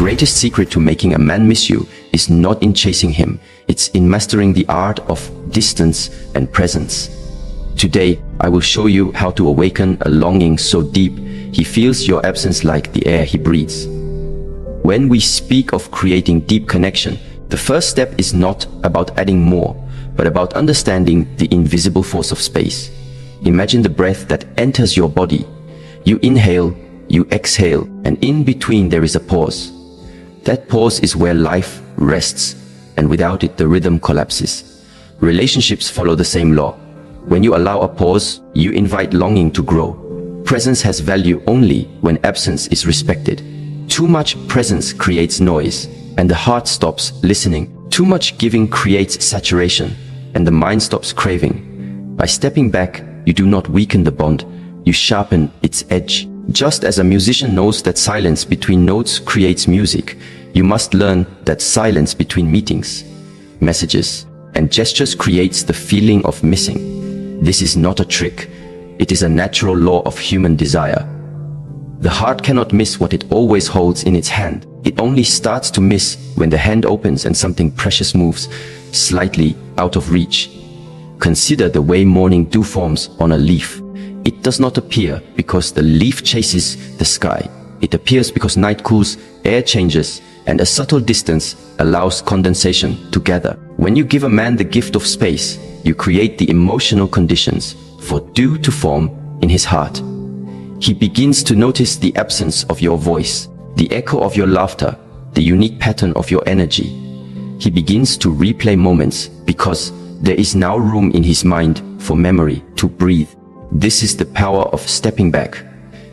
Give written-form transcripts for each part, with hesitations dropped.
greatest secret to making a man miss you is not in chasing him, it's in mastering the art of distance and presence. Today, I will show you how to awaken a longing so deep he feels your absence like the air he breathes. When we speak of creating deep connection, the first step is not about adding more, but about understanding the invisible force of space. Imagine the breath that enters your body. You inhale, you exhale, and in between there is a pause. That pause is where life rests, and without it the rhythm collapses. Relationships follow the same law. When you allow a pause, you invite longing to grow. Presence has value only when absence is respected. Too much presence creates noise, and the heart stops listening. Too much giving creates saturation, and the mind stops craving. By stepping back, you do not weaken the bond, you sharpen its edge. Just as a musician knows that silence between notes creates music, you must learn that silence between meetings, messages, and gestures creates the feeling of missing. This is not a trick. It is a natural law of human desire. The heart cannot miss what it always holds in its hand. It only starts to miss when the hand opens and something precious moves slightly out of reach. Consider the way morning dew forms on a leaf. It does not appear because the leaf chases the sky. It appears because night cools, air changes, and a subtle distance allows condensation to gather. When you give a man the gift of space, you create the emotional conditions for dew to form in his heart. He begins to notice the absence of your voice, the echo of your laughter, the unique pattern of your energy. He begins to replay moments because there is now room in his mind for memory to breathe. This is the power of stepping back.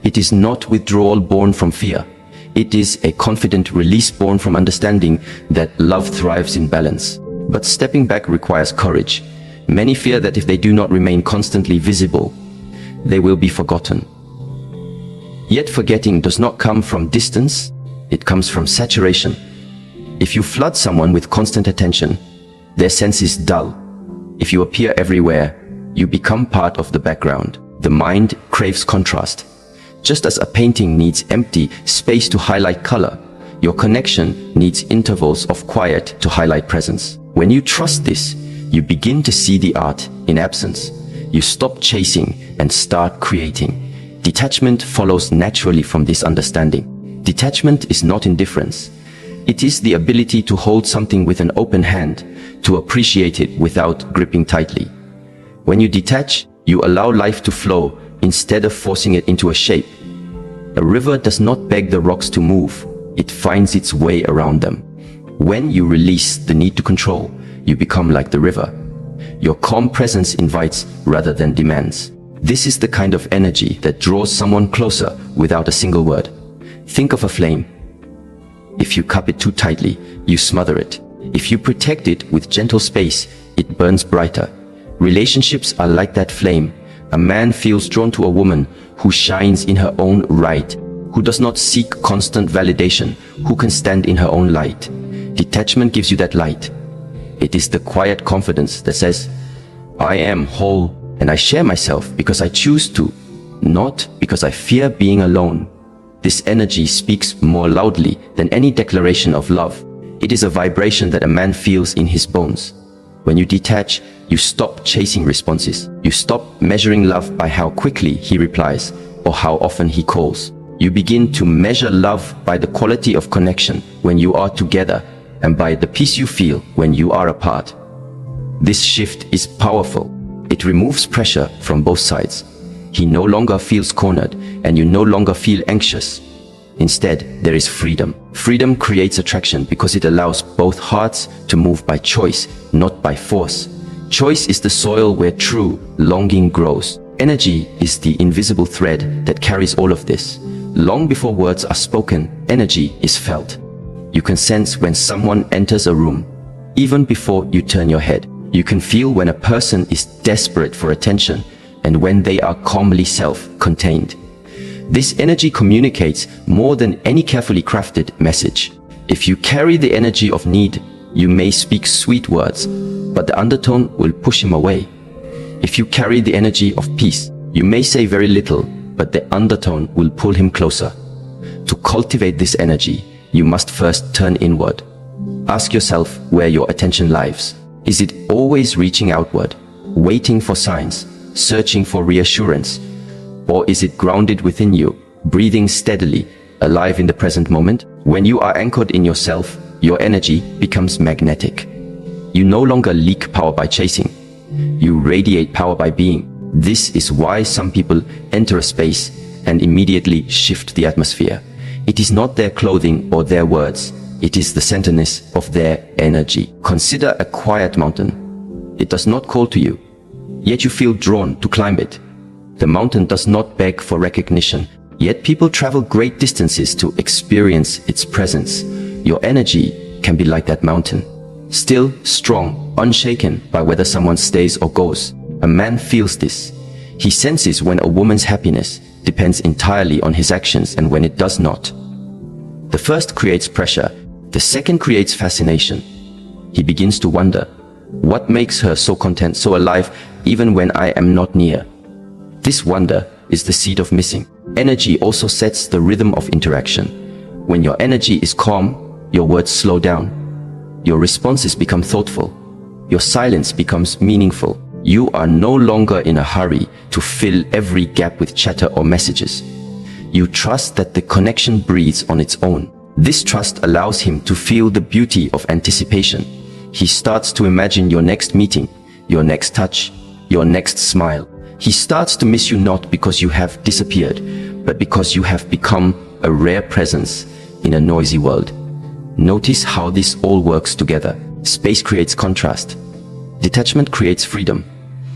It is not withdrawal born from fear. It is a confident release born from understanding that love thrives in balance. But stepping back requires courage. Many fear that if they do not remain constantly visible, they will be forgotten. Yet forgetting does not come from distance, it comes from saturation. If you flood someone with constant attention, their senses dull. If you appear everywhere, you become part of the background. The mind craves contrast. Just as a painting needs empty space to highlight color, your connection needs intervals of quiet to highlight presence. When you trust this, you begin to see the art in absence. You stop chasing and start creating. Detachment follows naturally from this understanding. Detachment is not indifference. It is the ability to hold something with an open hand, to appreciate it without gripping tightly. When you detach, you allow life to flow instead of forcing it into a shape. A river does not beg the rocks to move, it finds its way around them. When you release the need to control, you become like the river. Your calm presence invites rather than demands. This is the kind of energy that draws someone closer without a single word. Think of a flame. If you cup it too tightly, you smother it. If you protect it with gentle space, it burns brighter. Relationships are like that flame. A man feels drawn to a woman who shines in her own right, who does not seek constant validation, who can stand in her own light. Detachment gives you that light. It is the quiet confidence that says, I am whole and I share myself because I choose to, not because I fear being alone. This energy speaks more loudly than any declaration of love. It is a vibration that a man feels in his bones. When you detach, you stop chasing responses. You stop measuring love by how quickly he replies or how often he calls. You begin to measure love by the quality of connection when you are together and by the peace you feel when you are apart. This shift is powerful. It removes pressure from both sides. He no longer feels cornered and you no longer feel anxious. Instead, there is freedom. Freedom creates attraction because it allows both hearts to move by choice, not by force. Choice is the soil where true longing grows. Energy is the invisible thread that carries all of this. Long before words are spoken, energy is felt. You can sense when someone enters a room, even before you turn your head. You can feel when a person is desperate for attention and when they are calmly self-contained. This energy communicates more than any carefully crafted message. If you carry the energy of need, you may speak sweet words, but the undertone will push him away. If you carry the energy of peace, you may say very little, but the undertone will pull him closer. To cultivate this energy, you must first turn inward. Ask yourself where your attention lies. Is it always reaching outward, waiting for signs, searching for reassurance? Or is it grounded within you, breathing steadily, alive in the present moment? When you are anchored in yourself, your energy becomes magnetic. You no longer leak power by chasing. You radiate power by being. This is why some people enter a space and immediately shift the atmosphere. It is not their clothing or their words. It is the centerness of their energy. Consider a quiet mountain. It does not call to you, yet you feel drawn to climb it. The mountain does not beg for recognition, yet people travel great distances to experience its presence. Your energy can be like that mountain. Still, strong, unshaken by whether someone stays or goes. A man feels this. He senses when a woman's happiness depends entirely on his actions and when it does not. The first creates pressure. The second creates fascination. He begins to wonder, what makes her so content, so alive, even when I am not near? This wonder is the seed of missing. Energy also sets the rhythm of interaction. When your energy is calm, your words slow down. Your responses become thoughtful. Your silence becomes meaningful. You are no longer in a hurry to fill every gap with chatter or messages. You trust that the connection breathes on its own. This trust allows him to feel the beauty of anticipation. He starts to imagine your next meeting, your next touch, your next smile. He starts to miss you not because you have disappeared, but because you have become a rare presence in a noisy world. Notice how this all works together. Space creates contrast. Detachment creates freedom.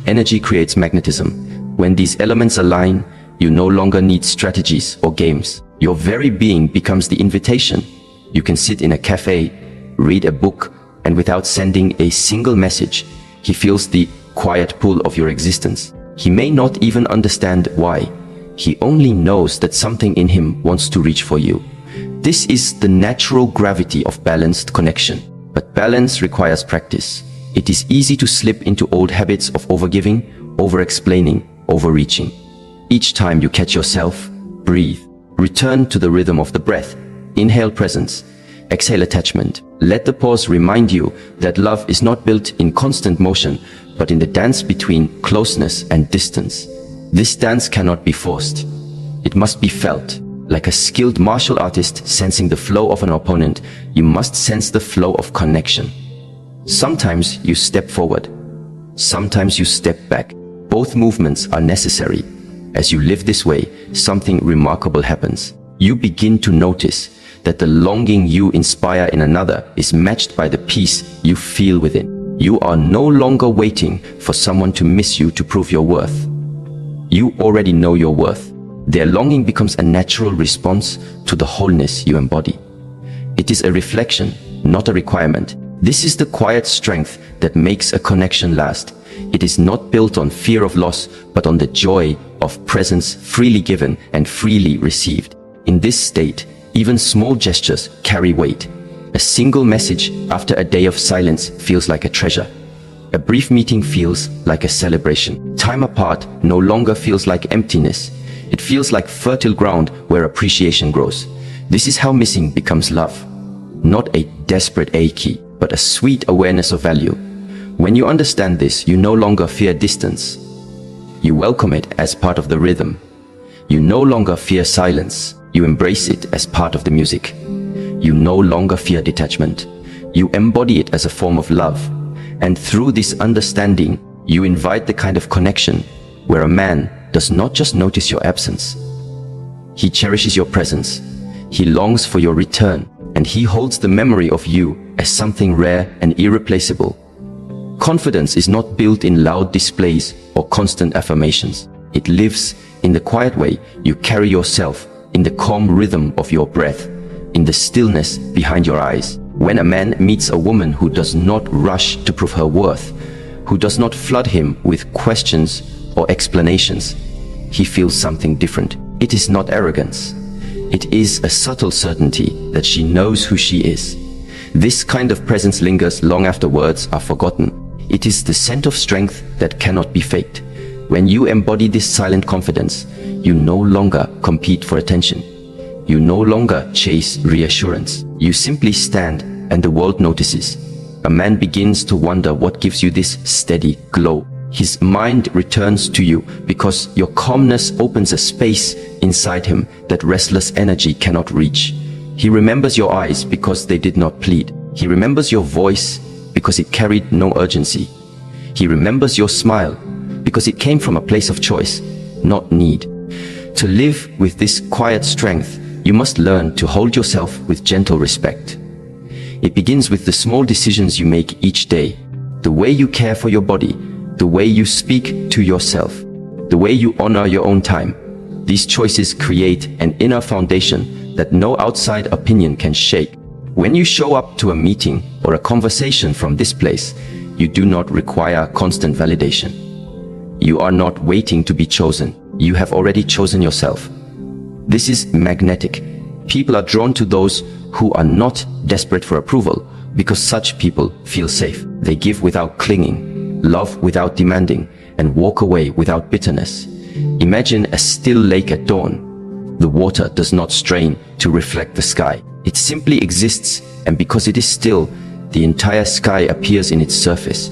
Energy creates magnetism. When these elements align, you no longer need strategies or games. Your very being becomes the invitation. You can sit in a cafe, read a book, and without sending a single message, he feels the quiet pull of your existence. He may not even understand why. He only knows that something in him wants to reach for you. This is the natural gravity of balanced connection. But balance requires practice. It is easy to slip into old habits of overgiving, over-explaining, overreaching. Each time you catch yourself, breathe. Return to the rhythm of the breath. Inhale presence. Exhale attachment. Let the pause remind you that love is not built in constant motion, but in the dance between closeness and distance. This dance cannot be forced. It must be felt. Like a skilled martial artist sensing the flow of an opponent, you must sense the flow of connection. Sometimes you step forward. Sometimes you step back. Both movements are necessary. As you live this way, something remarkable happens. You begin to notice that the longing you inspire in another is matched by the peace you feel within. You are no longer waiting for someone to miss you to prove your worth. You already know your worth. Their longing becomes a natural response to the wholeness you embody. It is a reflection, not a requirement. This is the quiet strength that makes a connection last. It is not built on fear of loss, but on the joy of presence freely given and freely received. In this state, even small gestures carry weight. A single message after a day of silence feels like a treasure. A brief meeting feels like a celebration. Time apart no longer feels like emptiness. It feels like fertile ground where appreciation grows. This is how missing becomes love. Not a desperate ache, but a sweet awareness of value. When you understand this, you no longer fear distance. You welcome it as part of the rhythm. You no longer fear silence. You embrace it as part of the music. You no longer fear detachment. You embody it as a form of love. And through this understanding, you invite the kind of connection where a man does not just notice your absence. He cherishes your presence. He longs for your return, and he holds the memory of you as something rare and irreplaceable. Confidence is not built in loud displays or constant affirmations. It lives in the quiet way you carry yourself, in the calm rhythm of your breath, in the stillness behind your eyes. When a man meets a woman who does not rush to prove her worth, who does not flood him with questions or explanations, he feels something different. It is not arrogance. It is a subtle certainty that she knows who she is. This kind of presence lingers long after words are forgotten. It is the scent of strength that cannot be faked. When you embody this silent confidence, you no longer compete for attention. You no longer chase reassurance. You simply stand and the world notices. A man begins to wonder what gives you this steady glow. His mind returns to you because your calmness opens a space inside him that restless energy cannot reach. He remembers your eyes because they did not plead. He remembers your voice because it carried no urgency. He remembers your smile because it came from a place of choice, not need. To live with this quiet strength, you must learn to hold yourself with gentle respect. It begins with the small decisions you make each day, the way you care for your body, the way you speak to yourself, the way you honor your own time. These choices create an inner foundation that no outside opinion can shake. When you show up to a meeting or a conversation from this place, you do not require constant validation. You are not waiting to be chosen. You have already chosen yourself. This is magnetic. People are drawn to those who are not desperate for approval because such people feel safe. They give without clinging, love without demanding, and walk away without bitterness. Imagine a still lake at dawn. The water does not strain to reflect the sky. It simply exists, and because it is still, the entire sky appears in its surface.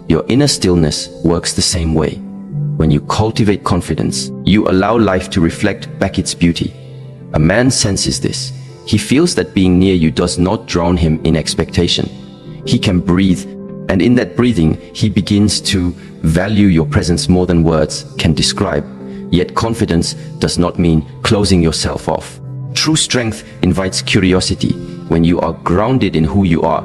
Your inner stillness works the same way. When you cultivate confidence, you allow life to reflect back its beauty. A man senses this. He feels that being near you does not drown him in expectation. He can breathe, and in that breathing, he begins to value your presence more than words can describe. Yet confidence does not mean closing yourself off. True strength invites curiosity. When you are grounded in who you are,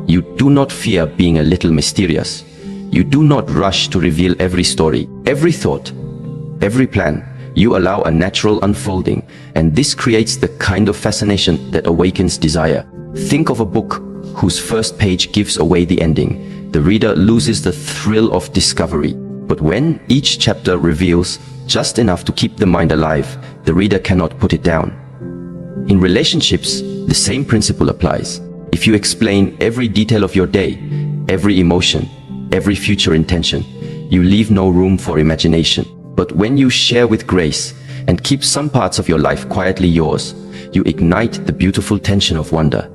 you do not fear being a little mysterious. You do not rush to reveal every story, every thought, every plan. You allow a natural unfolding, and this creates the kind of fascination that awakens desire. Think of a book whose first page gives away the ending. The reader loses the thrill of discovery. But when each chapter reveals just enough to keep the mind alive, the reader cannot put it down. In relationships, the same principle applies. If you explain every detail of your day, every emotion, every future intention, you leave no room for imagination. But when you share with grace and keep some parts of your life quietly yours, you ignite the beautiful tension of wonder.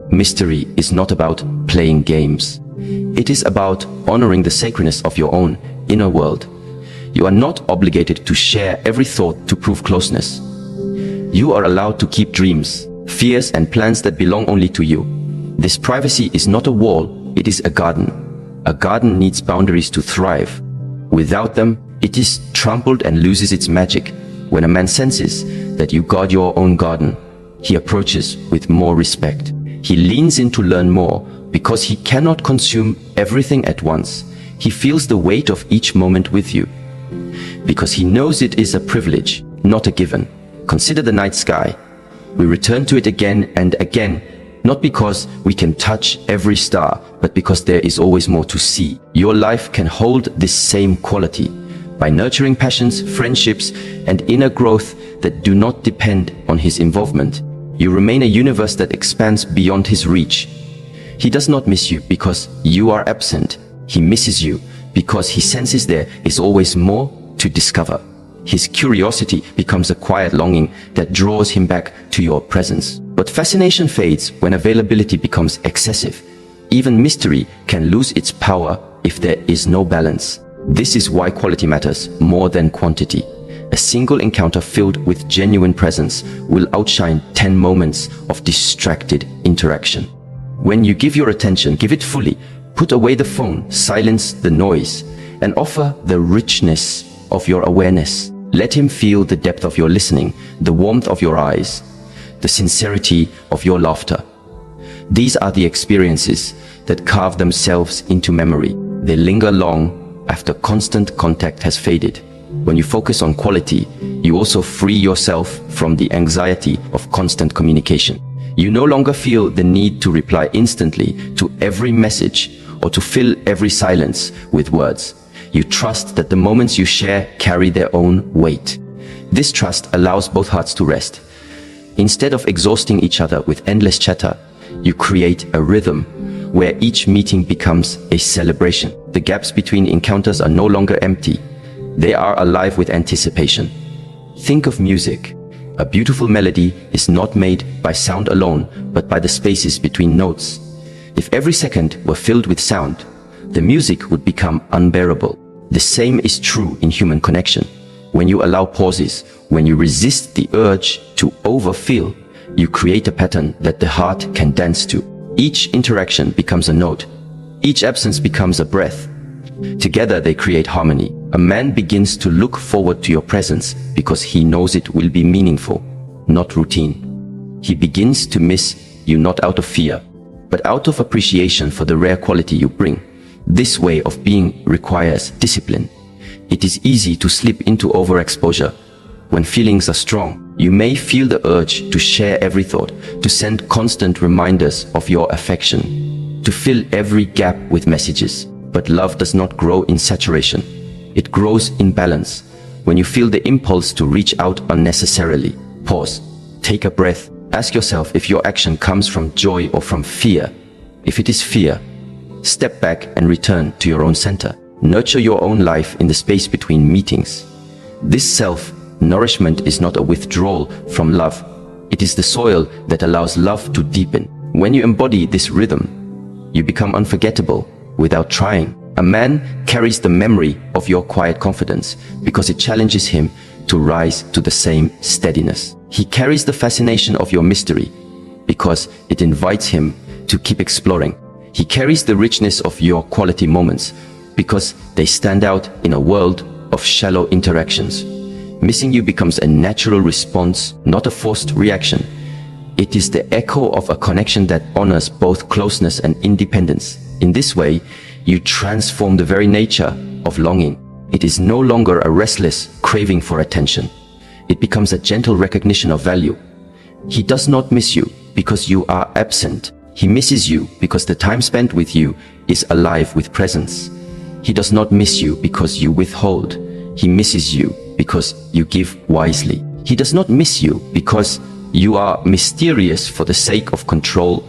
Mystery is not about playing games. It is about honoring the sacredness of your own inner world. You are not obligated to share every thought to prove closeness. You are allowed to keep dreams, fears, and plans that belong only to you. This privacy is not a wall, it is a garden. A garden needs boundaries to thrive. Without them, it is trampled and loses its magic. When a man senses that you guard your own garden, he approaches with more respect. He leans in to learn more because he cannot consume everything at once. He feels the weight of each moment with you because he knows it is a privilege, not a given. Consider the night sky. We return to it again and again, not because we can touch every star, but because there is always more to see. Your life can hold this same quality by nurturing passions, friendships, and inner growth that do not depend on his involvement. You remain a universe that expands beyond his reach. He does not miss you because you are absent. He misses you because he senses there is always more to discover. His curiosity becomes a quiet longing that draws him back to your presence. But fascination fades when availability becomes excessive. Even mystery can lose its power if there is no balance. This is why quality matters more than quantity. A single encounter filled with genuine presence will outshine 10 moments of distracted interaction. When you give your attention, give it fully. Put away the phone, silence the noise, and offer the richness of your awareness. Let him feel the depth of your listening, the warmth of your eyes, the sincerity of your laughter. These are the experiences that carve themselves into memory. They linger long after constant contact has faded. When you focus on quality, you also free yourself from the anxiety of constant communication. You no longer feel the need to reply instantly to every message or to fill every silence with words. You trust that the moments you share carry their own weight. This trust allows both hearts to rest. Instead of exhausting each other with endless chatter, you create a rhythm where each meeting becomes a celebration. The gaps between encounters are no longer empty. They are alive with anticipation. Think of music. A beautiful melody is not made by sound alone, but by the spaces between notes. If every second were filled with sound, the music would become unbearable. The same is true in human connection. When you allow pauses, when you resist the urge to overfill, you create a pattern that the heart can dance to. Each interaction becomes a note. Each absence becomes a breath. Together they create harmony. A man begins to look forward to your presence because he knows it will be meaningful, not routine. He begins to miss you not out of fear, but out of appreciation for the rare quality you bring. This way of being requires discipline. It is easy to slip into overexposure. When feelings are strong, you may feel the urge to share every thought, to send constant reminders of your affection, to fill every gap with messages. But love does not grow in saturation. It grows in balance. When you feel the impulse to reach out unnecessarily, pause, take a breath, ask yourself if your action comes from joy or from fear. If it is fear, step back and return to your own center. Nurture your own life in the space between meetings. This self-nourishment is not a withdrawal from love. It is the soil that allows love to deepen. When you embody this rhythm, you become unforgettable without trying. A man carries the memory of your quiet confidence because it challenges him to rise to the same steadiness. He carries the fascination of your mystery because it invites him to keep exploring. He carries the richness of your quality moments because they stand out in a world of shallow interactions. Missing you becomes a natural response, not a forced reaction. It is the echo of a connection that honors both closeness and independence. In this way, you transform the very nature of longing. It is no longer a restless craving for attention. It becomes a gentle recognition of value. He does not miss you because you are absent. He misses you because the time spent with you is alive with presence. He does not miss you because you withhold. He misses you because you give wisely. He does not miss you because you are mysterious for the sake of control.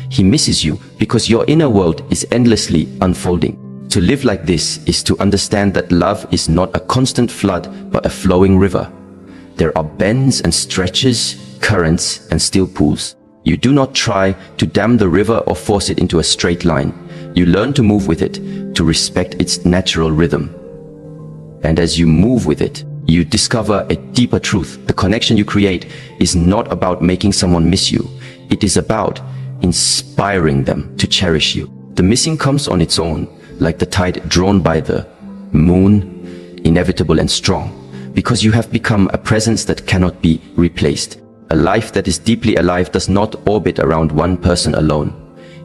He misses you because your inner world is endlessly unfolding. To live like this is to understand that love is not a constant flood, but a flowing river. There are bends and stretches, currents and still pools. You do not try to dam the river or force it into a straight line. You learn to move with it, to respect its natural rhythm. And as you move with it, you discover a deeper truth. The connection you create is not about making someone miss you. It is about inspiring them to cherish you. The missing comes on its own, like the tide drawn by the moon, inevitable and strong, because you have become a presence that cannot be replaced. A life that is deeply alive does not orbit around one person alone.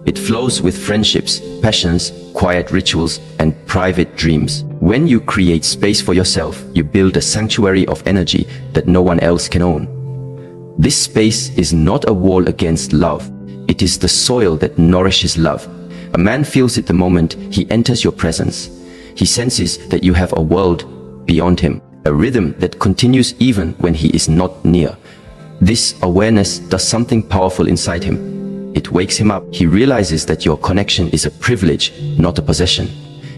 It flows with friendships, passions, quiet rituals, and private dreams. When you create space for yourself, you build a sanctuary of energy that no one else can own. This space is not a wall against love. It is the soil that nourishes love. A man feels it the moment he enters your presence. He senses that you have a world beyond him, a rhythm that continues even when he is not near. This awareness does something powerful inside him. It wakes him up. He realizes that your connection is a privilege, not a possession.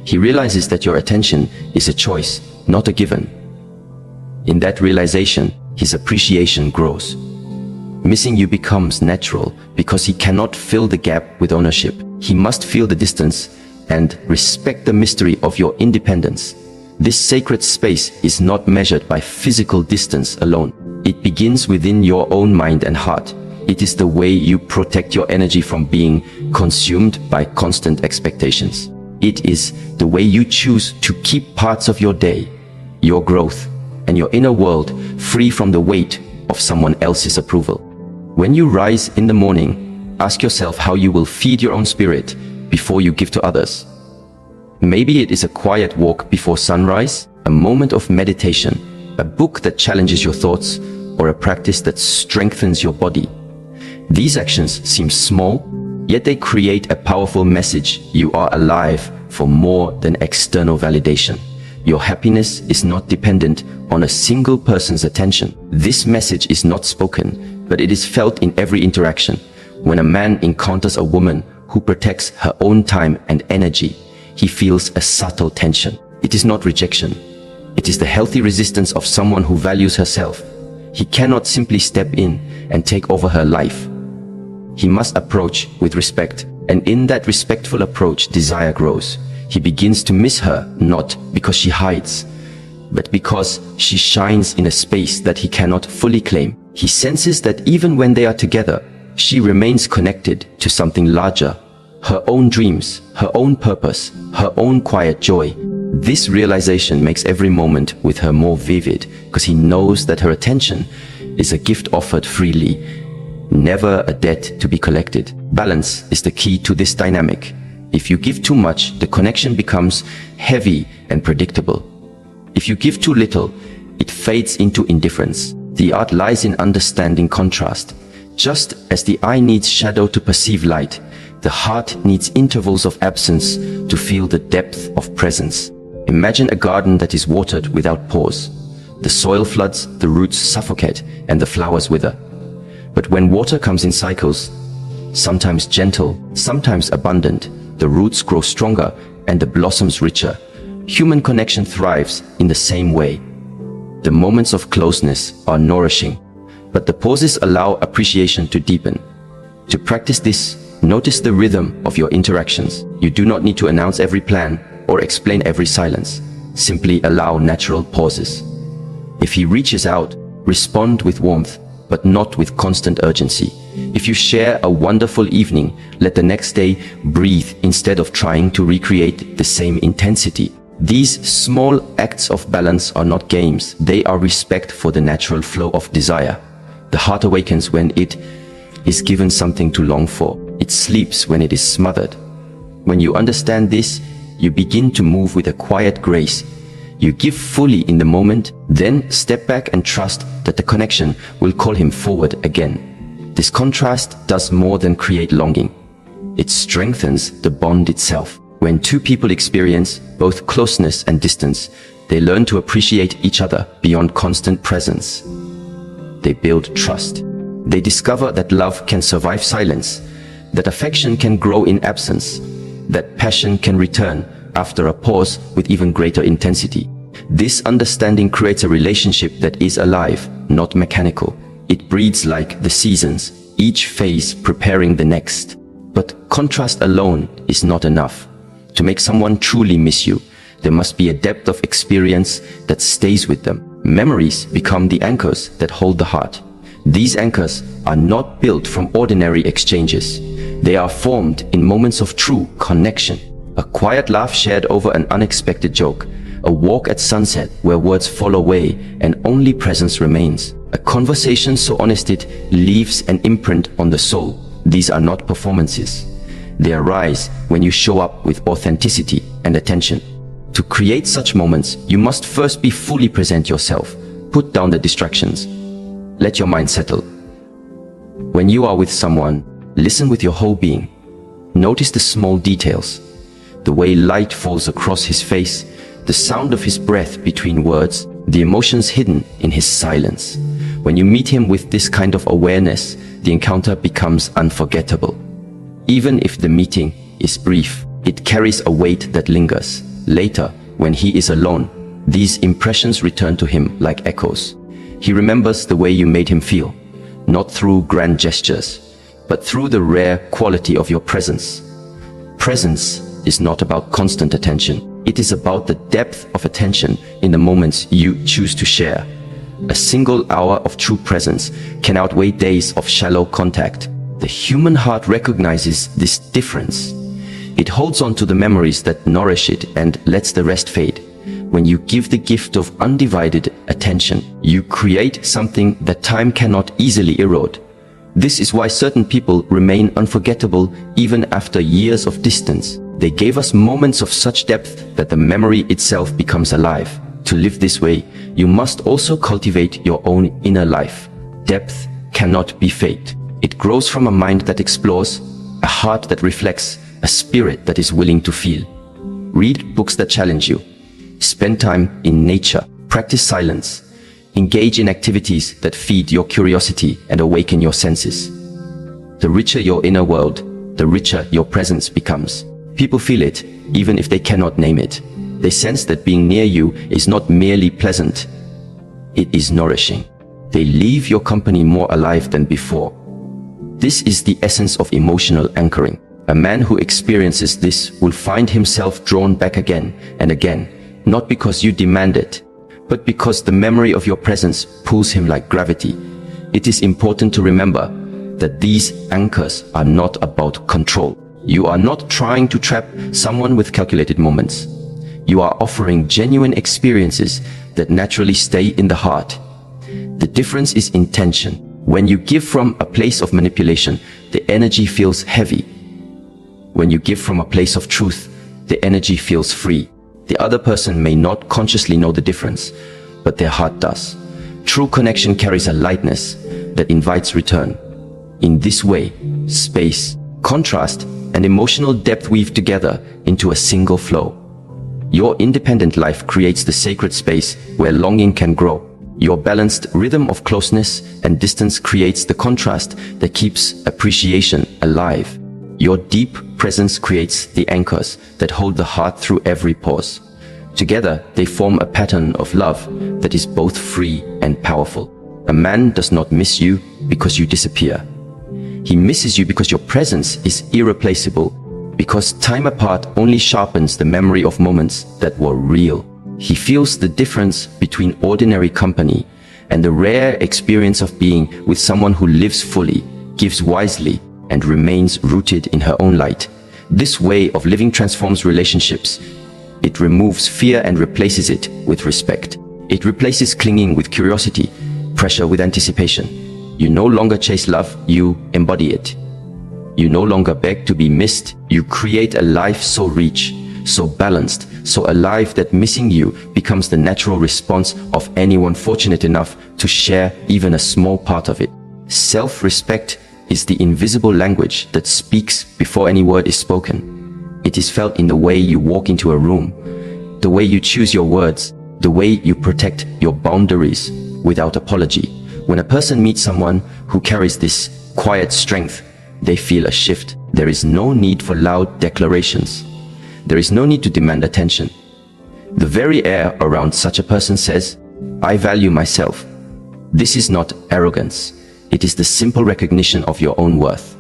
He realizes that your attention is a choice, not a given. In that realization, his appreciation grows. Missing you becomes natural because he cannot fill the gap with ownership. He must feel the distance and respect the mystery of your independence. This sacred space is not measured by physical distance alone. It begins within your own mind and heart. It is the way you protect your energy from being consumed by constant expectations. It is the way you choose to keep parts of your day, your growth, and your inner world free from the weight of someone else's approval. When you rise in the morning, ask yourself how you will feed your own spirit before you give to others. Maybe it is a quiet walk before sunrise, a moment of meditation, a book that challenges your thoughts, or a practice that strengthens your body. These actions seem small, yet they create a powerful message. You are alive for more than external validation. Your happiness is not dependent on a single person's attention. This message is not spoken, but it is felt in every interaction. When a man encounters a woman who protects her own time and energy, he feels a subtle tension. It is not rejection. It is the healthy resistance of someone who values herself. He cannot simply step in and take over her life. He must approach with respect, and in that respectful approach, desire grows. He begins to miss her, not because she hides, but because she shines in a space that he cannot fully claim. He senses that even when they are together, she remains connected to something larger, her own dreams, her own purpose, her own quiet joy. This realization makes every moment with her more vivid, because he knows that her attention is a gift offered freely, never a debt to be collected. Balance is the key to this dynamic. If you give too much, the connection becomes heavy and predictable. If you give too little, it fades into indifference. The art lies in understanding contrast. Just as the eye needs shadow to perceive light, the heart needs intervals of absence to feel the depth of presence. Imagine a garden that is watered without pause. The soil floods, the roots suffocate, and the flowers wither. But when water comes in cycles, sometimes gentle, sometimes abundant, the roots grow stronger and the blossoms richer. Human connection thrives in the same way. The moments of closeness are nourishing, but the pauses allow appreciation to deepen. To practice this, notice the rhythm of your interactions. You do not need to announce every plan or explain every silence. Simply allow natural pauses. If he reaches out, respond with warmth, but not with constant urgency. If you share a wonderful evening, let the next day breathe instead of trying to recreate the same intensity. These small acts of balance are not games. They are respect for the natural flow of desire. The heart awakens when it is given something to long for. It sleeps when it is smothered. When you understand this, you begin to move with a quiet grace. You give fully in the moment, then step back and trust that the connection will call him forward again. This contrast does more than create longing. It strengthens the bond itself. When two people experience both closeness and distance, they learn to appreciate each other beyond constant presence. They build trust. They discover that love can survive silence, that affection can grow in absence, that passion can return after a pause with even greater intensity. This understanding creates a relationship that is alive, not mechanical. It breathes like the seasons, each phase preparing the next. But contrast alone is not enough. To make someone truly miss you, there must be a depth of experience that stays with them. Memories become the anchors that hold the heart. These anchors are not built from ordinary exchanges. They are formed in moments of true connection. A quiet laugh shared over an unexpected joke. A walk at sunset where words fall away and only presence remains. A conversation so honest it leaves an imprint on the soul. These are not performances. They arise when you show up with authenticity and attention. To create such moments, you must first be fully present yourself. Put down the distractions. Let your mind settle. When you are with someone, listen with your whole being. Notice the small details. The way light falls across his face, the sound of his breath between words, the emotions hidden in his silence. When you meet him with this kind of awareness, the encounter becomes unforgettable. Even if the meeting is brief, it carries a weight that lingers. Later, when he is alone, these impressions return to him like echoes. He remembers the way you made him feel, not through grand gestures, but through the rare quality of your presence. Presence is not about constant attention. It is about the depth of attention in the moments you choose to share. A single hour of true presence can outweigh days of shallow contact. The human heart recognizes this difference. It holds on to the memories that nourish it and lets the rest fade. When you give the gift of undivided attention, you create something that time cannot easily erode. This is why certain people remain unforgettable even after years of distance. They gave us moments of such depth that the memory itself becomes alive. To live this way, you must also cultivate your own inner life. Depth cannot be faked. It grows from a mind that explores, a heart that reflects, a spirit that is willing to feel. Read books that challenge you. Spend time in nature. Practice silence. Engage in activities that feed your curiosity and awaken your senses. The richer your inner world, the richer your presence becomes. People feel it, even if they cannot name it. They sense that being near you is not merely pleasant, it is nourishing. They leave your company more alive than before. This is the essence of emotional anchoring. A man who experiences this will find himself drawn back again and again, not because you demand it, but because the memory of your presence pulls him like gravity. It is important to remember that these anchors are not about control. You are not trying to trap someone with calculated moments. You are offering genuine experiences that naturally stay in the heart. The difference is intention. When you give from a place of manipulation, the energy feels heavy. When you give from a place of truth, the energy feels free. The other person may not consciously know the difference, but their heart does. True connection carries a lightness that invites return. In this way, space, contrast, and emotional depth weave together into a single flow. Your independent life creates the sacred space where longing can grow. Your balanced rhythm of closeness and distance creates the contrast that keeps appreciation alive. Your deep presence creates the anchors that hold the heart through every pause. Together, they form a pattern of love that is both free and powerful. A man does not miss you because you disappear. He misses you because your presence is irreplaceable, because time apart only sharpens the memory of moments that were real. He feels the difference between ordinary company and the rare experience of being with someone who lives fully, gives wisely, and remains rooted in her own light. This way of living transforms relationships. It removes fear and replaces it with respect. It replaces clinging with curiosity, pressure with anticipation. You no longer chase love, you embody it. You no longer beg to be missed, you create a life so rich, so balanced, so alive that missing you becomes the natural response of anyone fortunate enough to share even a small part of it. Self-respect is the invisible language that speaks before any word is spoken. It is felt in the way you walk into a room, the way you choose your words, the way you protect your boundaries without apology. When a person meets someone who carries this quiet strength, they feel a shift. There is no need for loud declarations. There is no need to demand attention. The very air around such a person says, "I value myself." This is not arrogance. It is the simple recognition of your own worth.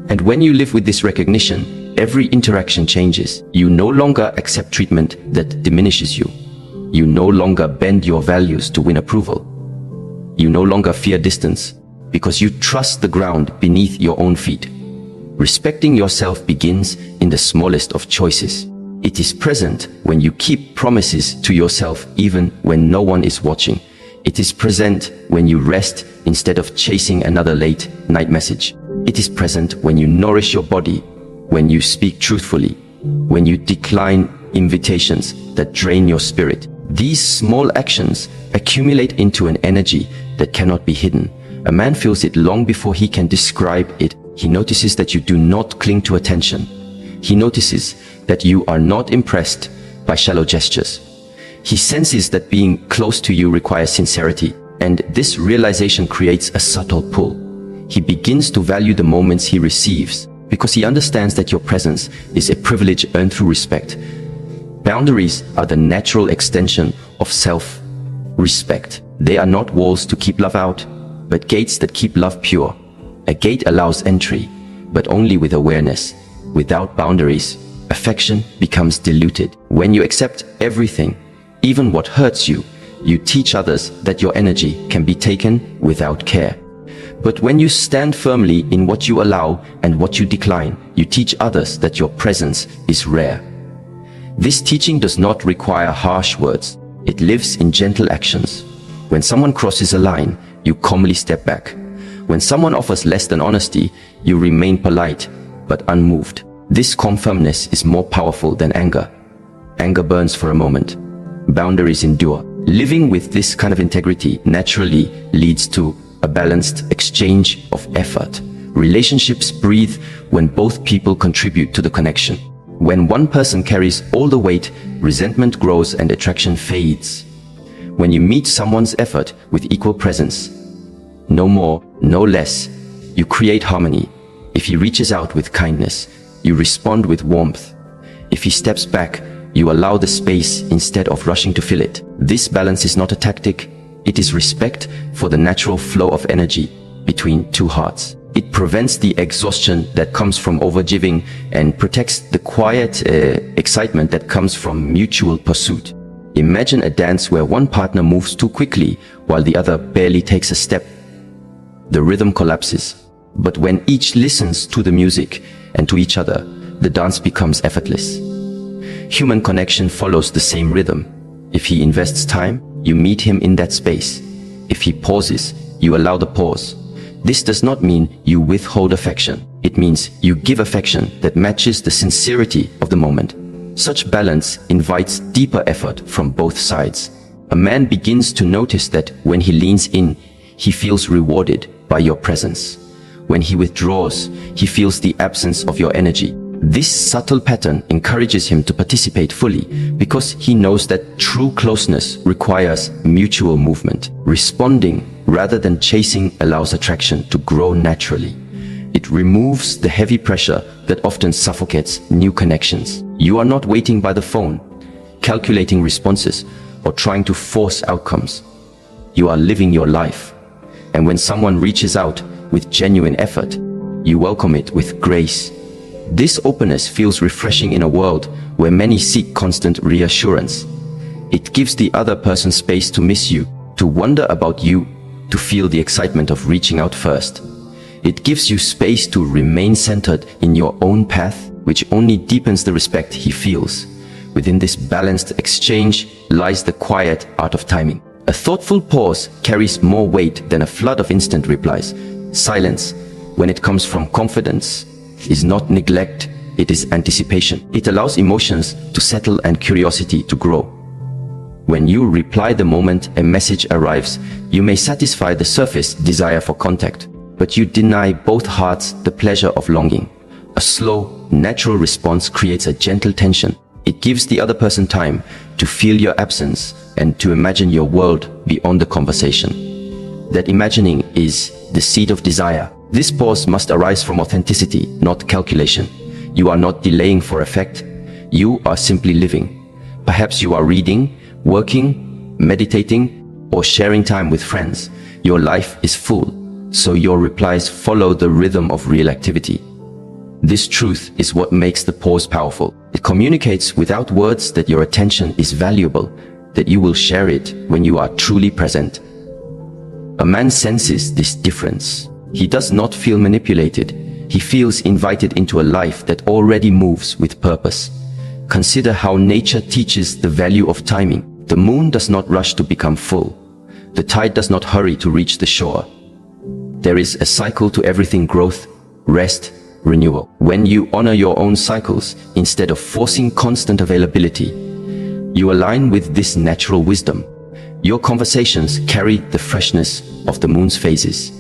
And when you live with this recognition, every interaction changes. You no longer accept treatment that diminishes you. You no longer bend your values to win approval. You no longer fear distance because you trust the ground beneath your own feet. Respecting yourself begins in the smallest of choices. It is present when you keep promises to yourself even when no one is watching. It is present when you rest instead of chasing another late night message. It is present when you nourish your body, when you speak truthfully, when you decline invitations that drain your spirit. These small actions accumulate into an energy that cannot be hidden. A man feels it long before he can describe it. He notices that you do not cling to attention. He notices that you are not impressed by shallow gestures. He senses that being close to you requires sincerity, and this realization creates a subtle pull. He begins to value the moments he receives because he understands that your presence is a privilege earned through respect. Boundaries are the natural extension of self-respect. They are not walls to keep love out, but gates that keep love pure. A gate allows entry, but only with awareness. Without boundaries, affection becomes diluted. When you accept everything, even what hurts you, you teach others that your energy can be taken without care. But when you stand firmly in what you allow and what you decline, you teach others that your presence is rare. This teaching does not require harsh words. It lives in gentle actions. When someone crosses a line, you calmly step back. When someone offers less than honesty, you remain polite, but unmoved. This calm firmness is more powerful than anger. Anger burns for a moment. Boundaries endure. Living with this kind of integrity naturally leads to a balanced exchange of effort. Relationships breathe when both people contribute to the connection. When one person carries all the weight, resentment grows and attraction fades. When you meet someone's effort with equal presence, no more, no less, you create harmony. If he reaches out with kindness, you respond with warmth. If he steps back, you allow the space instead of rushing to fill it. This balance is not a tactic, It is respect for the natural flow of energy between two hearts. It prevents the exhaustion that comes from overgiving and protects the quiet excitement that comes from mutual pursuit. Imagine a dance where one partner moves too quickly while the other barely takes a step. The rhythm collapses. But when each listens to the music and to each other, the dance becomes effortless. Human connection follows the same rhythm. If he invests time, you meet him in that space. If he pauses, you allow the pause. This does not mean you withhold affection. It means you give affection that matches the sincerity of the moment. Such balance invites deeper effort from both sides. A man begins to notice that when he leans in, he feels rewarded by your presence. When he withdraws, he feels the absence of your energy. This subtle pattern encourages him to participate fully because he knows that true closeness requires mutual movement. Responding rather than chasing allows attraction to grow naturally. It removes the heavy pressure that often suffocates new connections. You are not waiting by the phone, calculating responses, or trying to force outcomes. You are living your life. And when someone reaches out with genuine effort, you welcome it with grace. This openness feels refreshing in a world where many seek constant reassurance. It gives the other person space to miss you, to wonder about you, to feel the excitement of reaching out first. It gives you space to remain centered in your own path, which only deepens the respect he feels. Within this balanced exchange lies the quiet art of timing. A thoughtful pause carries more weight than a flood of instant replies. Silence, when it comes from confidence, is not neglect, it is anticipation. It allows emotions to settle and curiosity to grow. When you reply the moment a message arrives, you may satisfy the surface desire for contact, but you deny both hearts the pleasure of longing. A slow, natural response creates a gentle tension. It gives the other person time to feel your absence and to imagine your world beyond the conversation. That imagining is the seed of desire. This pause must arise from authenticity, not calculation. You are not delaying for effect. You are simply living. Perhaps you are reading, working, meditating, or sharing time with friends. Your life is full, so your replies follow the rhythm of real activity. This truth is what makes the pause powerful. It communicates without words that your attention is valuable, that you will share it when you are truly present. A man senses this difference. He does not feel manipulated. He feels invited into a life that already moves with purpose. Consider how nature teaches the value of timing. The moon does not rush to become full. The tide does not hurry to reach the shore. There is a cycle to everything: growth, rest, renewal. When you honor your own cycles instead of forcing constant availability, you align with this natural wisdom. Your conversations carry the freshness of the moon's phases.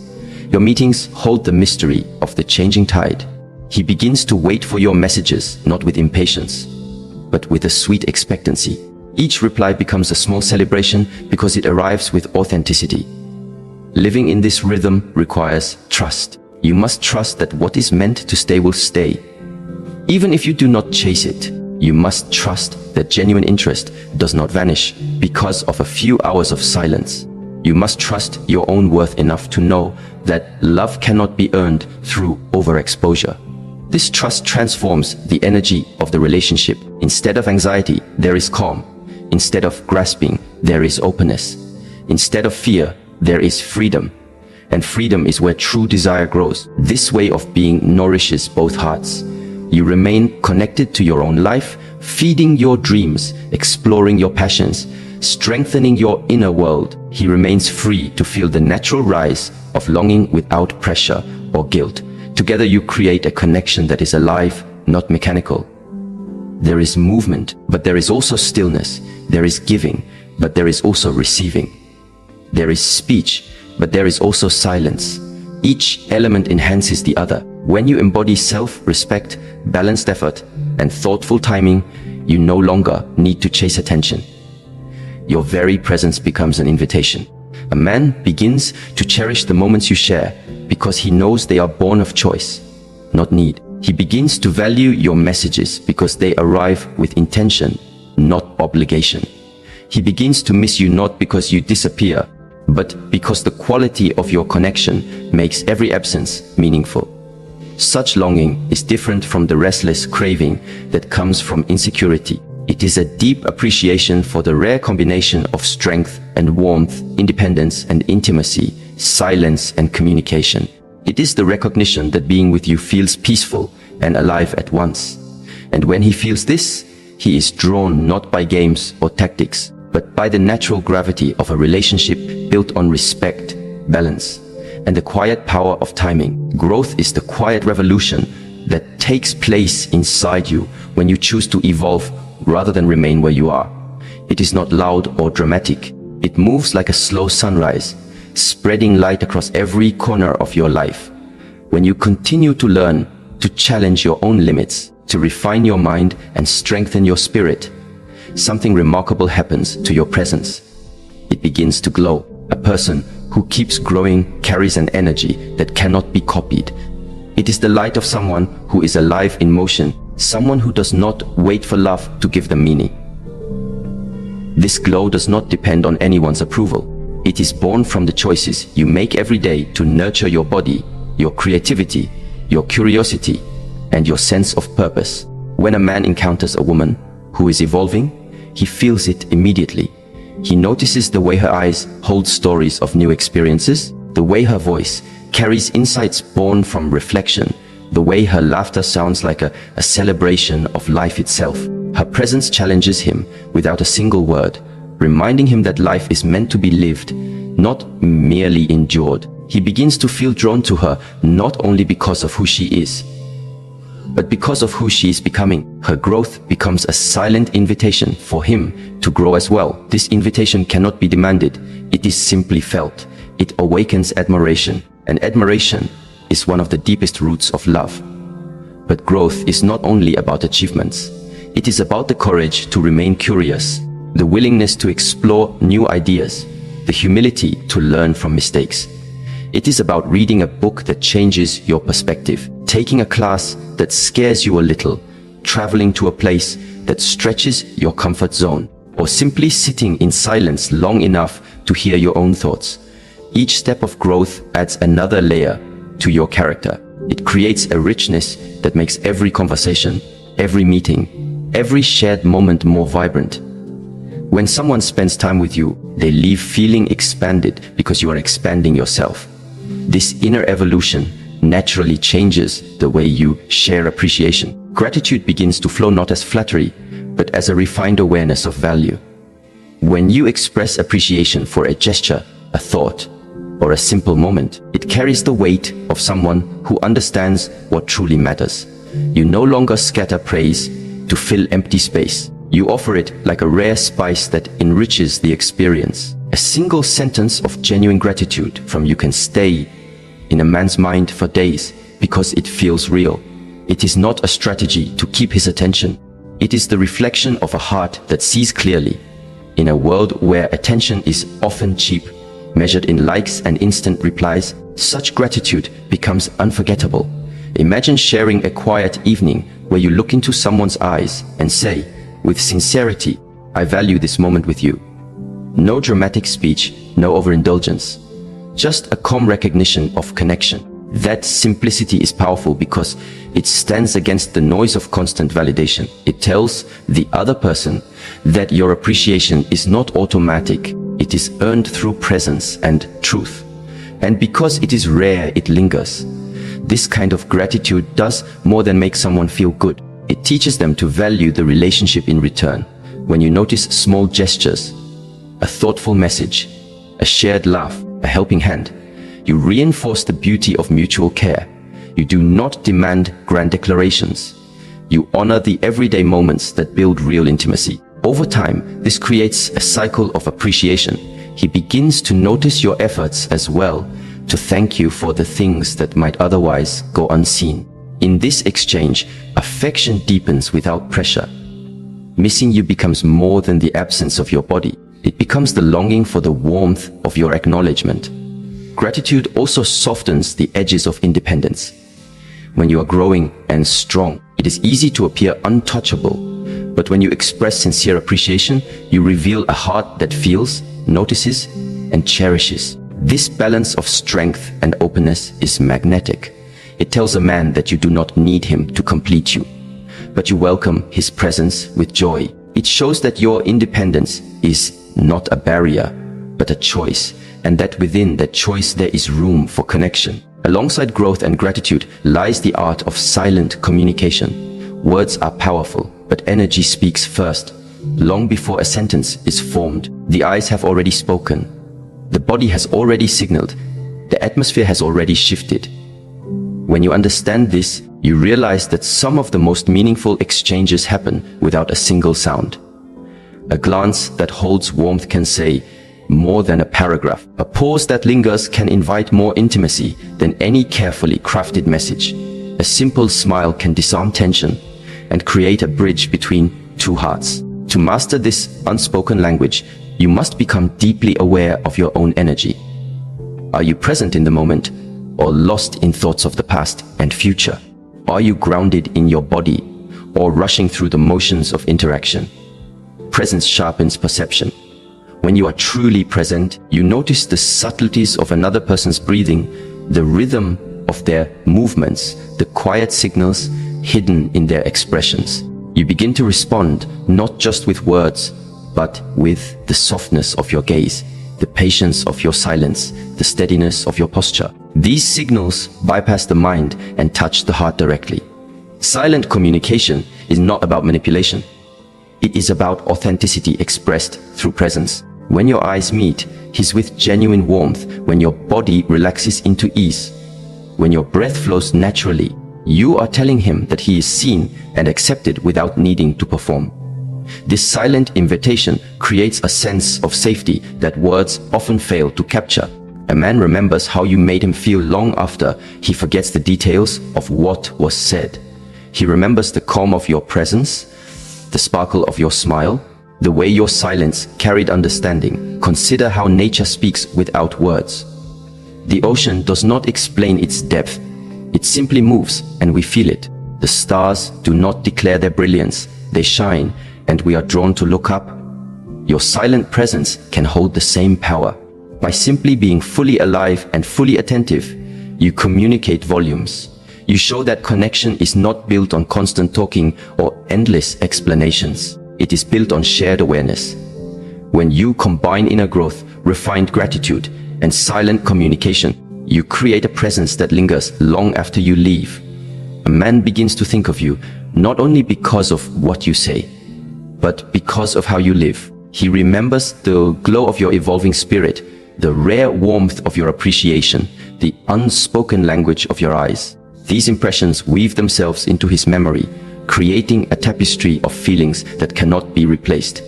Your meetings hold the mystery of the changing tide. He begins to wait for your messages, not with impatience, but with a sweet expectancy. Each reply becomes a small celebration because it arrives with authenticity. Living in this rhythm requires trust. You must trust that what is meant to stay will stay. Even if you do not chase it, you must trust that genuine interest does not vanish because of a few hours of silence. You must trust your own worth enough to know that love cannot be earned through overexposure. This trust transforms the energy of the relationship. Instead of anxiety, there is calm. Instead of grasping, there is openness. Instead of fear, there is freedom. And freedom is where true desire grows. This way of being nourishes both hearts. You remain connected to your own life, feeding your dreams, exploring your passions, strengthening your inner world. He remains free to feel the natural rise of longing without pressure or guilt. Together you create a connection that is alive, not mechanical. There is movement, but there is also stillness. There is giving, but there is also receiving. There is speech, but there is also silence. Each element enhances the other. When you embody self-respect, balanced effort, and thoughtful timing, you no longer need to chase attention. Your very presence becomes an invitation. A man begins to cherish the moments you share because he knows they are born of choice, not need. He begins to value your messages because they arrive with intention, not obligation. He begins to miss you not because you disappear, but because the quality of your connection makes every absence meaningful. Such longing is different from the restless craving that comes from insecurity. It is a deep appreciation for the rare combination of strength and warmth, independence and intimacy, silence and communication. It is the recognition that being with you feels peaceful and alive at once. And when he feels this, he is drawn not by games or tactics, but by the natural gravity of a relationship built on respect, balance, and the quiet power of timing. Growth is the quiet revolution that takes place inside you when you choose to evolve rather than remain where you are. It is not loud or dramatic. It moves like a slow sunrise, spreading light across every corner of your life. When you continue to learn, to challenge your own limits, to refine your mind and strengthen your spirit, something remarkable happens to your presence. It begins to glow. A person who keeps growing carries an energy that cannot be copied. It is the light of someone who is alive in motion, someone who does not wait for love to give them meaning. This glow does not depend on anyone's approval. It is born from the choices you make every day to nurture your body, your creativity, your curiosity, and your sense of purpose. When a man encounters a woman who is evolving, he feels it immediately. He notices the way her eyes hold stories of new experiences, the way her voice carries insights born from reflection, the way her laughter sounds like a celebration of life itself. Her presence challenges him without a single word, reminding him that life is meant to be lived, not merely endured. He begins to feel drawn to her not only because of who she is, but because of who she is becoming. Her growth becomes a silent invitation for him to grow as well. This invitation cannot be demanded. It is simply felt. It awakens admiration, and admiration is one of the deepest roots of love. But growth is not only about achievements. It is about the courage to remain curious, the willingness to explore new ideas, the humility to learn from mistakes. It is about reading a book that changes your perspective, taking a class that scares you a little, traveling to a place that stretches your comfort zone, or simply sitting in silence long enough to hear your own thoughts. Each step of growth adds another layer to your character. It creates a richness that makes every conversation, every meeting, every shared moment more vibrant. When someone spends time with you, they leave feeling expanded because you are expanding yourself. This inner evolution naturally changes the way you share appreciation. Gratitude begins to flow not as flattery, but as a refined awareness of value. When you express appreciation for a gesture, a thought, or a simple moment, it carries the weight of someone who understands what truly matters. You no longer scatter praise to fill empty space. You offer it like a rare spice that enriches the experience. A single sentence of genuine gratitude from you can stay in a man's mind for days because it feels real. It is not a strategy to keep his attention. It is the reflection of a heart that sees clearly. In a world where attention is often cheap, measured in likes and instant replies, such gratitude becomes unforgettable. Imagine sharing a quiet evening where you look into someone's eyes and say, with sincerity, "I value this moment with you." No dramatic speech, no overindulgence. Just a calm recognition of connection. That simplicity is powerful because it stands against the noise of constant validation. It tells the other person that your appreciation is not automatic. It is earned through presence and truth. And because it is rare, it lingers. This kind of gratitude does more than make someone feel good. It teaches them to value the relationship in return. When you notice small gestures, a thoughtful message, a shared laugh, a helping hand, you reinforce the beauty of mutual care. You do not demand grand declarations. You honor the everyday moments that build real intimacy. Over time, this creates a cycle of appreciation. He begins to notice your efforts as well, to thank you for the things that might otherwise go unseen. In this exchange, affection deepens without pressure. Missing you becomes more than the absence of your body. It becomes the longing for the warmth of your acknowledgement. Gratitude also softens the edges of independence. When you are growing and strong, it is easy to appear untouchable. But when you express sincere appreciation, you reveal a heart that feels, notices, and cherishes. This balance of strength and openness is magnetic. It tells a man that you do not need him to complete you, but you welcome his presence with joy. It shows that your independence is not a barrier, but a choice, and that within that choice there is room for connection. Alongside growth and gratitude lies the art of silent communication. Words are powerful, but energy speaks first. Long before a sentence is formed, the eyes have already spoken. The body has already signaled. The atmosphere has already shifted. When you understand this, you realize that some of the most meaningful exchanges happen without a single sound. A glance that holds warmth can say more than a paragraph. A pause that lingers can invite more intimacy than any carefully crafted message. A simple smile can disarm tension and create a bridge between two hearts. To master this unspoken language, you must become deeply aware of your own energy. Are you present in the moment, or lost in thoughts of the past and future? Are you grounded in your body, or rushing through the motions of interaction? Presence sharpens perception. When you are truly present, you notice the subtleties of another person's breathing, the rhythm of their movements, the quiet signals hidden in their expressions. You begin to respond not just with words, but with the softness of your gaze, the patience of your silence, the steadiness of your posture. These signals bypass the mind and touch the heart directly. Silent communication is not about manipulation. It is about authenticity expressed through presence. When your eyes meet, he's with genuine warmth. When your body relaxes into ease, when your breath flows naturally, you are telling him that he is seen and accepted without needing to perform. This silent invitation creates a sense of safety that words often fail to capture. A man remembers how you made him feel long after he forgets the details of what was said. He remembers the calm of your presence, the sparkle of your smile, the way your silence carried understanding. Consider how nature speaks without words. The ocean does not explain its depth. It simply moves and we feel it. The stars do not declare their brilliance. They shine and we are drawn to look up. Your silent presence can hold the same power. By simply being fully alive and fully attentive, you communicate volumes. You show that connection is not built on constant talking or endless explanations. It is built on shared awareness. When you combine inner growth, refined gratitude, and silent communication, you create a presence that lingers long after you leave. A man begins to think of you not only because of what you say, but because of how you live. He remembers the glow of your evolving spirit, the rare warmth of your appreciation, the unspoken language of your eyes. These impressions weave themselves into his memory, creating a tapestry of feelings that cannot be replaced.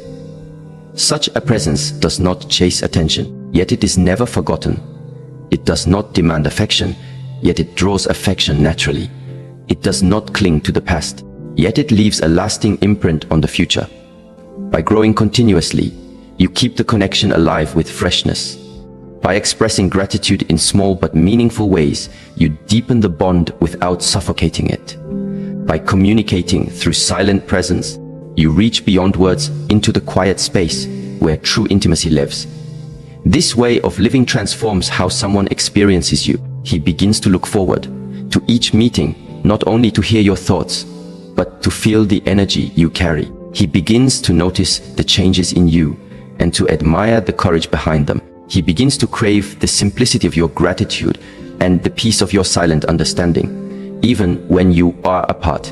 Such a presence does not chase attention, yet it is never forgotten. It does not demand affection, yet it draws affection naturally. It does not cling to the past, yet it leaves a lasting imprint on the future. By growing continuously, you keep the connection alive with freshness. By expressing gratitude in small but meaningful ways, you deepen the bond without suffocating it. By communicating through silent presence, you reach beyond words into the quiet space where true intimacy lives. This way of living transforms how someone experiences you. He begins to look forward to each meeting, not only to hear your thoughts, but to feel the energy you carry. He begins to notice the changes in you and to admire the courage behind them. He begins to crave the simplicity of your gratitude and the peace of your silent understanding, even when you are apart.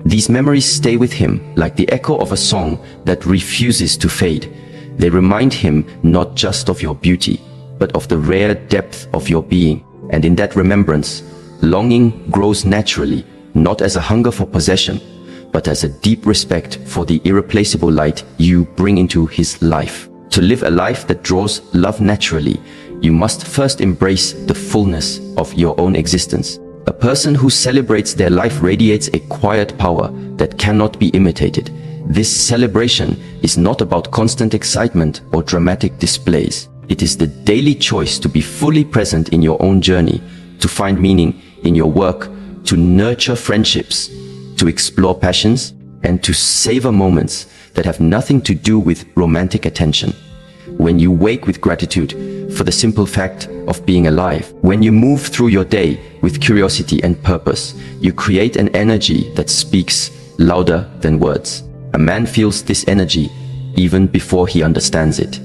These memories stay with him like the echo of a song that refuses to fade. They remind him not just of your beauty, but of the rare depth of your being. And in that remembrance, longing grows naturally, not as a hunger for possession, but as a deep respect for the irreplaceable light you bring into his life. To live a life that draws love naturally, you must first embrace the fullness of your own existence. A person who celebrates their life radiates a quiet power that cannot be imitated. This celebration is not about constant excitement or dramatic displays. It is the daily choice to be fully present in your own journey, to find meaning in your work, to nurture friendships, to explore passions, and to savor moments that have nothing to do with romantic attention. When you wake with gratitude for the simple fact of being alive. When you move through your day with curiosity and purpose, you create an energy that speaks louder than words. A man feels this energy even before he understands it.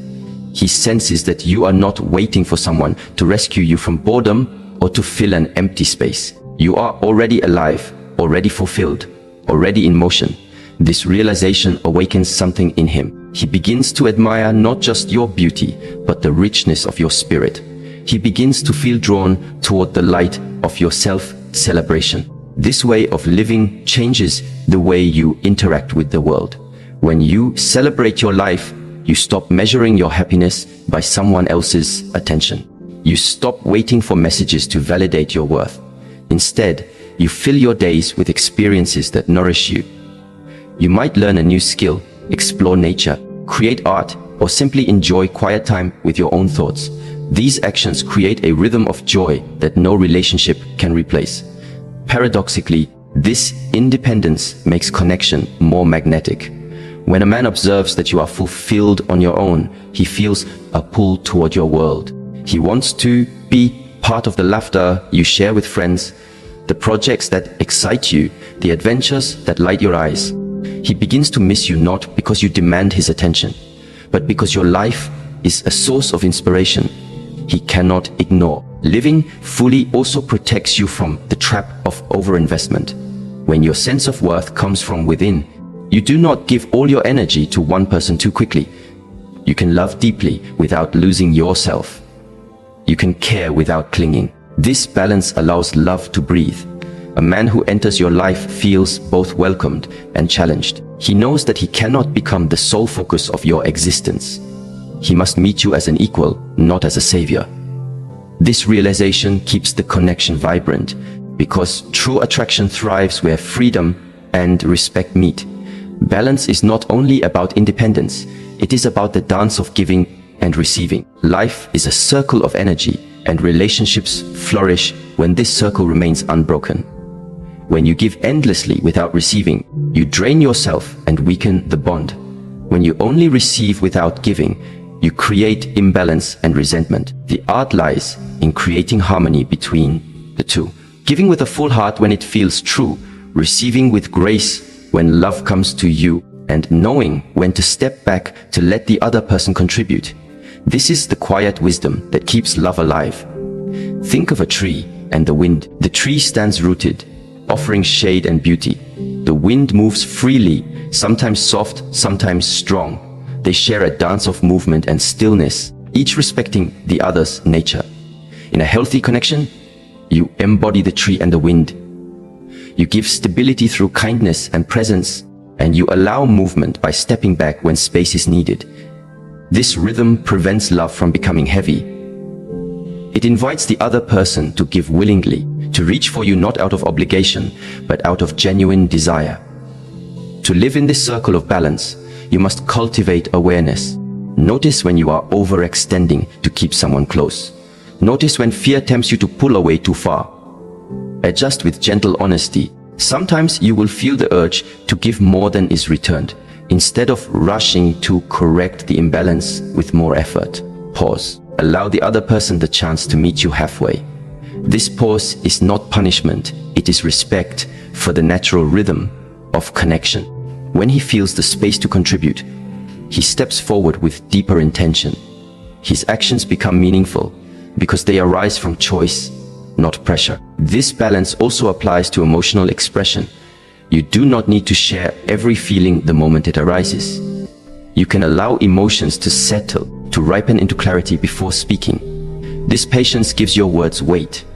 He senses that you are not waiting for someone to rescue you from boredom or to fill an empty space. You are already alive, already fulfilled, already in motion. This realization awakens something in him. He begins to admire not just your beauty, but the richness of your spirit. He begins to feel drawn toward the light of your self-celebration. This way of living changes the way you interact with the world. When you celebrate your life, you stop measuring your happiness by someone else's attention. You stop waiting for messages to validate your worth. Instead, you fill your days with experiences that nourish you. You might learn a new skill, explore nature, create art, or simply enjoy quiet time with your own thoughts. These actions create a rhythm of joy that no relationship can replace. Paradoxically, this independence makes connection more magnetic. When a man observes that you are fulfilled on your own, he feels a pull toward your world. He wants to be part of the laughter you share with friends, the projects that excite you, the adventures that light your eyes. He begins to miss you not because you demand his attention, but because your life is a source of inspiration he cannot ignore. Living fully also protects you from the trap of overinvestment. When your sense of worth comes from within, you do not give all your energy to one person too quickly. You can love deeply without losing yourself. You can care without clinging. This balance allows love to breathe. A man who enters your life feels both welcomed and challenged. He knows that he cannot become the sole focus of your existence. He must meet you as an equal, not as a savior. This realization keeps the connection vibrant, because true attraction thrives where freedom and respect meet. Balance is not only about independence, it is about the dance of giving and receiving. Life is a circle of energy, and relationships flourish when this circle remains unbroken. When you give endlessly without receiving, you drain yourself and weaken the bond. When you only receive without giving, you create imbalance and resentment. The art lies in creating harmony between the two. Giving with a full heart when it feels true, receiving with grace when love comes to you, and knowing when to step back to let the other person contribute. This is the quiet wisdom that keeps love alive. Think of a tree and the wind. The tree stands rooted, offering shade and beauty. The wind moves freely, sometimes soft, sometimes strong. They share a dance of movement and stillness, each respecting the other's nature. In a healthy connection, you embody the tree and the wind. You give stability through kindness and presence, and you allow movement by stepping back when space is needed. This rhythm prevents love from becoming heavy. It invites the other person to give willingly, to reach for you not out of obligation, but out of genuine desire. To live in this circle of balance, you must cultivate awareness. Notice when you are overextending to keep someone close. Notice when fear tempts you to pull away too far. Adjust with gentle honesty. Sometimes you will feel the urge to give more than is returned. Instead of rushing to correct the imbalance with more effort, pause. Allow the other person the chance to meet you halfway. This pause is not punishment, it is respect for the natural rhythm of connection. When he feels the space to contribute, he steps forward with deeper intention. His actions become meaningful because they arise from choice, not pressure. This balance also applies to emotional expression. You do not need to share every feeling the moment it arises. You can allow emotions to settle, to ripen into clarity before speaking. This patience gives your words weight.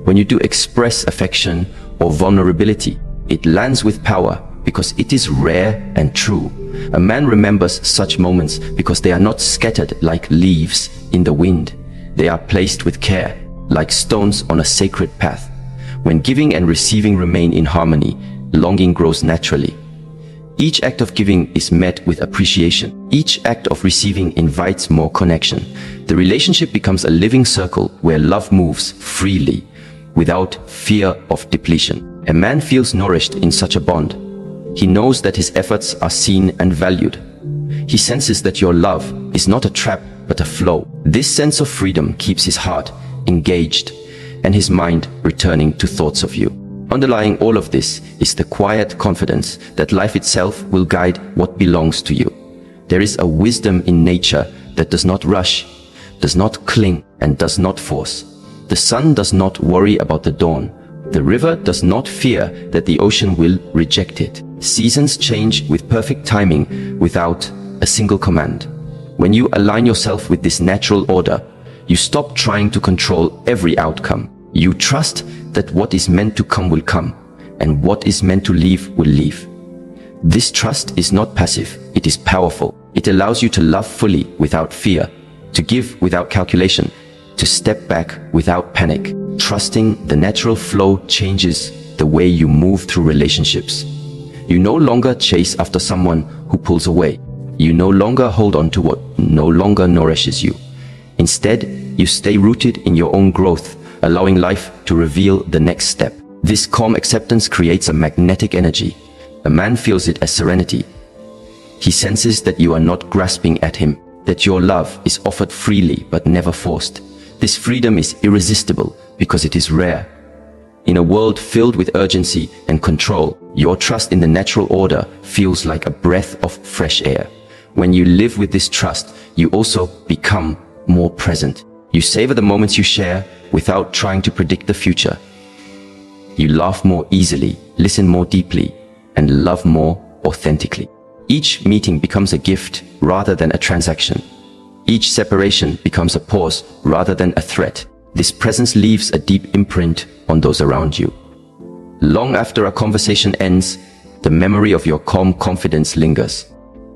When you do express affection or vulnerability, it lands with power because it is rare and true. A man remembers such moments because they are not scattered like leaves in the wind. They are placed with care, like stones on a sacred path. When giving and receiving remain in harmony, longing grows naturally. Each act of giving is met with appreciation. Each act of receiving invites more connection. The relationship becomes a living circle where love moves freely, without fear of depletion. A man feels nourished in such a bond. He knows that his efforts are seen and valued. He senses that your love is not a trap, but a flow. This sense of freedom keeps his heart engaged and his mind returning to thoughts of you. Underlying all of this is the quiet confidence that life itself will guide what belongs to you. There is a wisdom in nature that does not rush, does not cling, and does not force. The sun does not worry about the dawn. The river does not fear that the ocean will reject it. Seasons change with perfect timing without a single command. When you align yourself with this natural order, you stop trying to control every outcome. You trust that what is meant to come will come, and what is meant to leave will leave. This trust is not passive, it is powerful. It allows you to love fully without fear, to give without calculation, to step back without panic. Trusting the natural flow changes the way you move through relationships. You no longer chase after someone who pulls away. You no longer hold on to what no longer nourishes you. Instead, you stay rooted in your own growth, allowing life to reveal the next step. This calm acceptance creates a magnetic energy. A man feels it as serenity. He senses that you are not grasping at him, that your love is offered freely but never forced. This freedom is irresistible because it is rare. In a world filled with urgency and control, your trust in the natural order feels like a breath of fresh air. When you live with this trust, you also become more present. You savor the moments you share without trying to predict the future. You laugh more easily, listen more deeply, and love more authentically. Each meeting becomes a gift rather than a transaction. Each separation becomes a pause rather than a threat. This presence leaves a deep imprint on those around you. Long after a conversation ends, the memory of your calm confidence lingers.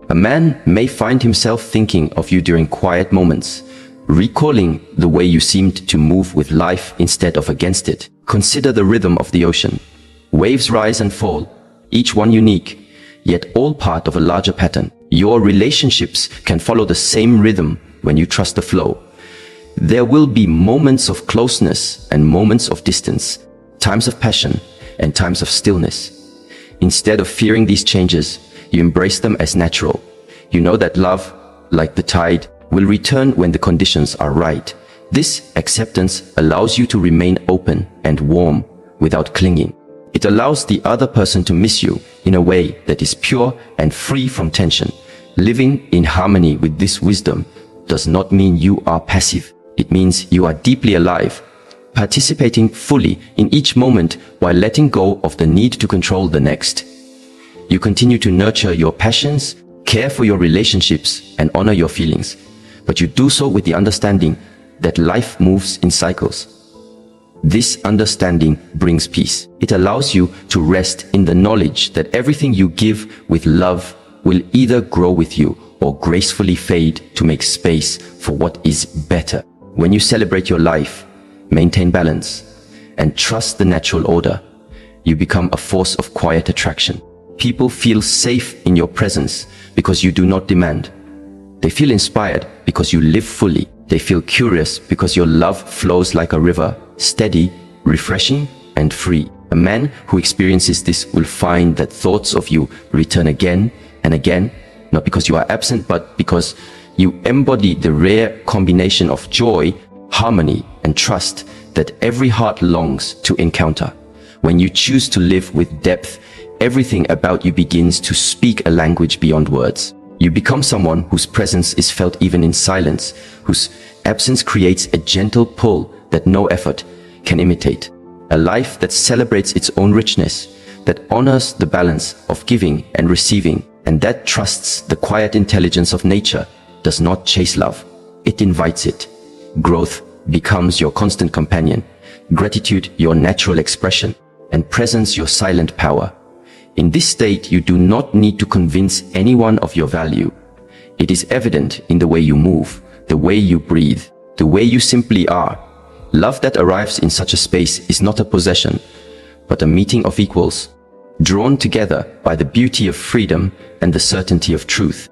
A man may find himself thinking of you during quiet moments, recalling the way you seemed to move with life instead of against it. Consider the rhythm of the ocean. Waves rise and fall, each one unique, yet all part of a larger pattern. Your relationships can follow the same rhythm when you trust the flow. There will be moments of closeness and moments of distance, times of passion and times of stillness. Instead of fearing these changes, you embrace them as natural. You know that love, like the tide, will return when the conditions are right. This acceptance allows you to remain open and warm without clinging. It allows the other person to miss you in a way that is pure and free from tension. Living in harmony with this wisdom does not mean you are passive. It means you are deeply alive, participating fully in each moment while letting go of the need to control the next. You continue to nurture your passions, care for your relationships, and honor your feelings. But you do so with the understanding that life moves in cycles. This understanding brings peace. It allows you to rest in the knowledge that everything you give with love will either grow with you or gracefully fade to make space for what is better. When you celebrate your life, maintain balance, and trust the natural order, you become a force of quiet attraction. People feel safe in your presence because you do not demand. They feel inspired because you live fully. They feel curious because your love flows like a river, steady, refreshing, and free. A man who experiences this will find that thoughts of you return again and again, not because you are absent, but because you embody the rare combination of joy, harmony, and trust that every heart longs to encounter. When you choose to live with depth, everything about you begins to speak a language beyond words. You become someone whose presence is felt even in silence, whose absence creates a gentle pull that no effort can imitate. A life that celebrates its own richness, that honors the balance of giving and receiving, and that trusts the quiet intelligence of nature, does not chase love. It invites it. Growth becomes your constant companion, gratitude your natural expression, and presence your silent power. In this state, you do not need to convince anyone of your value. It is evident in the way you move, the way you breathe, the way you simply are. Love that arrives in such a space is not a possession, but a meeting of equals, drawn together by the beauty of freedom and the certainty of truth.